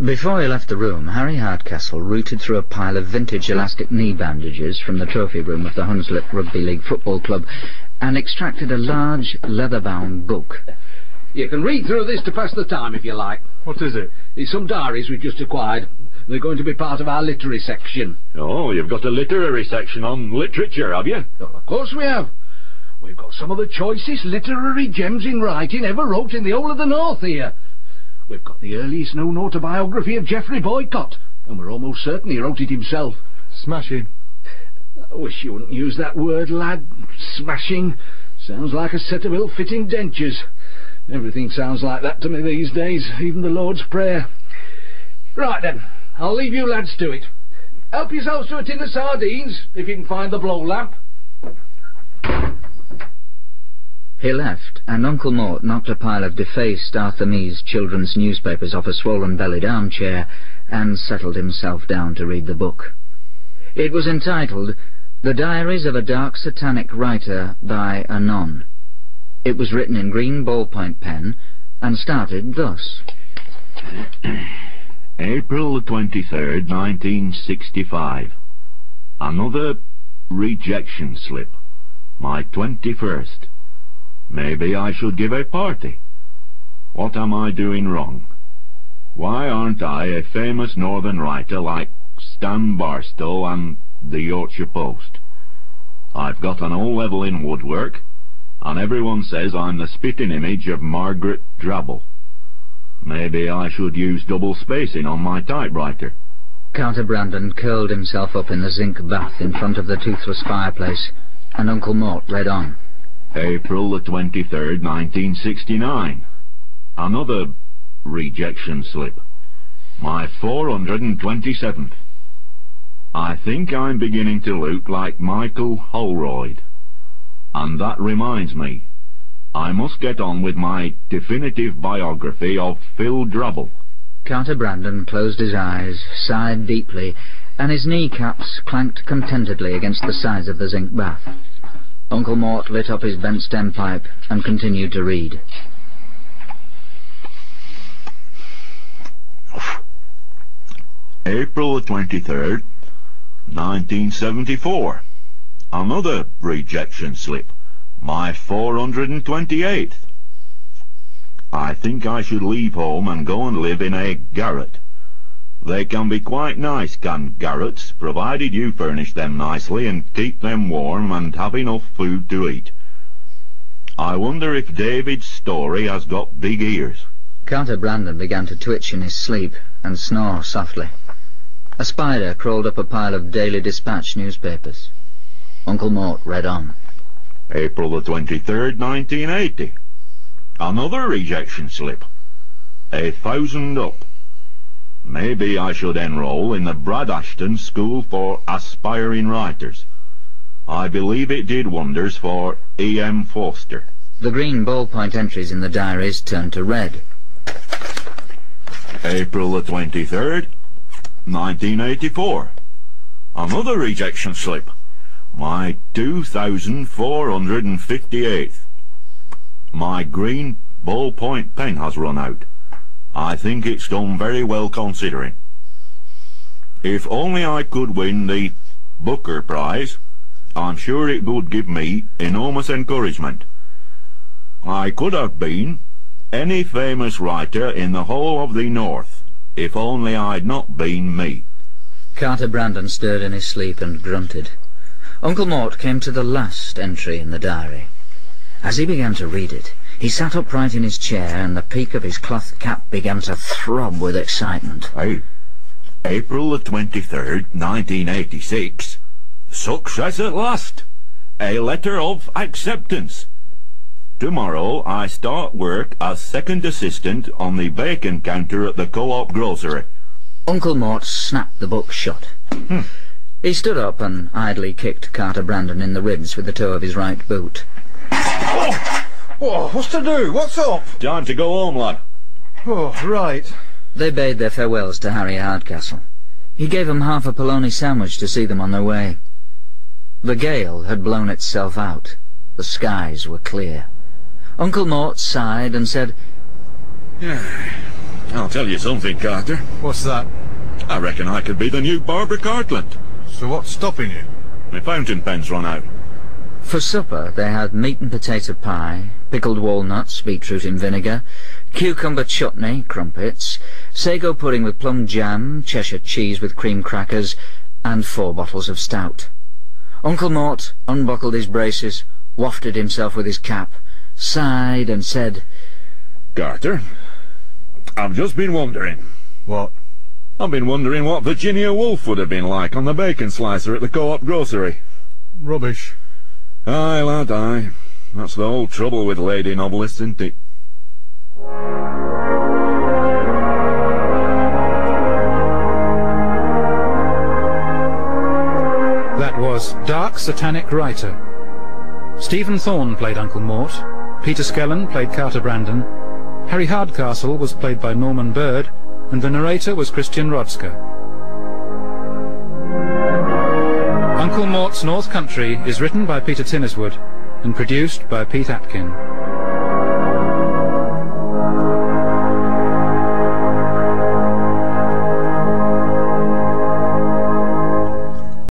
Before he left the room, Harry Hardcastle rooted through a pile of vintage elastic knee bandages from the trophy room of the Hunslet Rugby League Football Club and extracted a large, leather-bound book. You can read through this to pass the time if you like. What is it? It's some diaries we've just acquired. They're going to be part of our literary section. Oh, you've got a literary section on literature, have you? Well, of course we have. We've got some of the choicest literary gems in writing ever wrote in the whole of the North here. We've got the earliest known autobiography of Geoffrey Boycott, and we're almost certain he wrote it himself. Smashing. I wish you wouldn't use that word, lad. Smashing. Sounds like a set of ill-fitting dentures. Everything sounds like that to me these days, even the Lord's Prayer. Right then, I'll leave you lads to it. Help yourselves to a tin of sardines, if you can find the blow lamp. He left, and Uncle Mort knocked a pile of defaced Arthur Mee's children's newspapers off a swollen-bellied armchair and settled himself down to read the book. It was entitled The Diaries of a Dark Satanic Writer by a Non. It was written in green ballpoint pen and started thus. April the 23rd, 1965. Another rejection slip. My 21st. Maybe I should give a party. What am I doing wrong? Why aren't I a famous northern writer like Stan Barstow and the Yorkshire Post? I've got an O-level in woodwork, and everyone says I'm the spitting image of Margaret Drabble. Maybe I should use double spacing on my typewriter. Carter Brandon curled himself up in the zinc bath in front of the toothless fireplace, and Uncle Mort read on. April the 23rd, 1969. Another rejection slip. My 427th. I think I'm beginning to look like Michael Holroyd. And that reminds me, I must get on with my definitive biography of Phil Drabble. Carter Brandon closed his eyes, sighed deeply, and his kneecaps clanked contentedly against the sides of the zinc bath. Uncle Mort lit up his bent stem pipe and continued to read. April the 23rd, 1974. Another rejection slip. My 428th. I think I should leave home and go and live in a garret. They can be quite nice, can garrets, provided you furnish them nicely and keep them warm and have enough food to eat. I wonder if David's story has got big ears. Carter Brandon began to twitch in his sleep and snore softly. A spider crawled up a pile of Daily Dispatch newspapers. Uncle Mort read on. April the 23rd, 1980. Another rejection slip. 1,000 up. Maybe I should enroll in the Brad Ashton School for Aspiring Writers. I believe it did wonders for E.M. Foster. The green ballpoint entries in the diaries turned to red. April the 23rd, 1984. Another rejection slip. My 2,458th. My green ballpoint pen has run out. I think it's done very well considering. If only I could win the Booker Prize, I'm sure it would give me enormous encouragement. I could have been any famous writer in the whole of the North, if only I'd not been me. Carter Brandon stirred in his sleep and grunted. Uncle Mort came to the last entry in the diary. As he began to read it, he sat upright in his chair, and the peak of his cloth cap began to throb with excitement. Hey, April the 23rd, 1986. Success at last. A letter of acceptance. Tomorrow I start work as second assistant on the bacon counter at the Co-op grocery. Uncle Mort snapped the book shut. He stood up and idly kicked Carter Brandon in the ribs with the toe of his right boot. Oh, what's to do? What's up? Time to go home, lad. Oh, right. They bade their farewells to Harry Hardcastle. He gave them half a polony sandwich to see them on their way. The gale had blown itself out. The skies were clear. Uncle Mort sighed and said, I'll tell you something, Carter. What's that? I reckon I could be the new Barbara Cartland. So what's stopping you? My fountain pen's run out. For supper they had meat and potato pie, pickled walnuts, beetroot in vinegar, cucumber chutney, crumpets, sago pudding with plum jam, Cheshire cheese with cream crackers, and 4 bottles of stout. Uncle Mort unbuckled his braces, wafted himself with his cap, sighed and said, Carter, I've just been wondering. What? I've been wondering what Virginia Woolf would have been like on the bacon slicer at the Co-op grocery. Rubbish. Aye, lad, aye. That's the whole trouble with lady novelists, isn't it? That was Dark Satanic Writer. Stephen Thorne played Uncle Mort, Peter Skellen played Carter Brandon, Harry Hardcastle was played by Norman Bird, and the narrator was Christian Rodska. Uncle Mort's North Country is written by Peter Tinniswood and produced by Pete Atkin.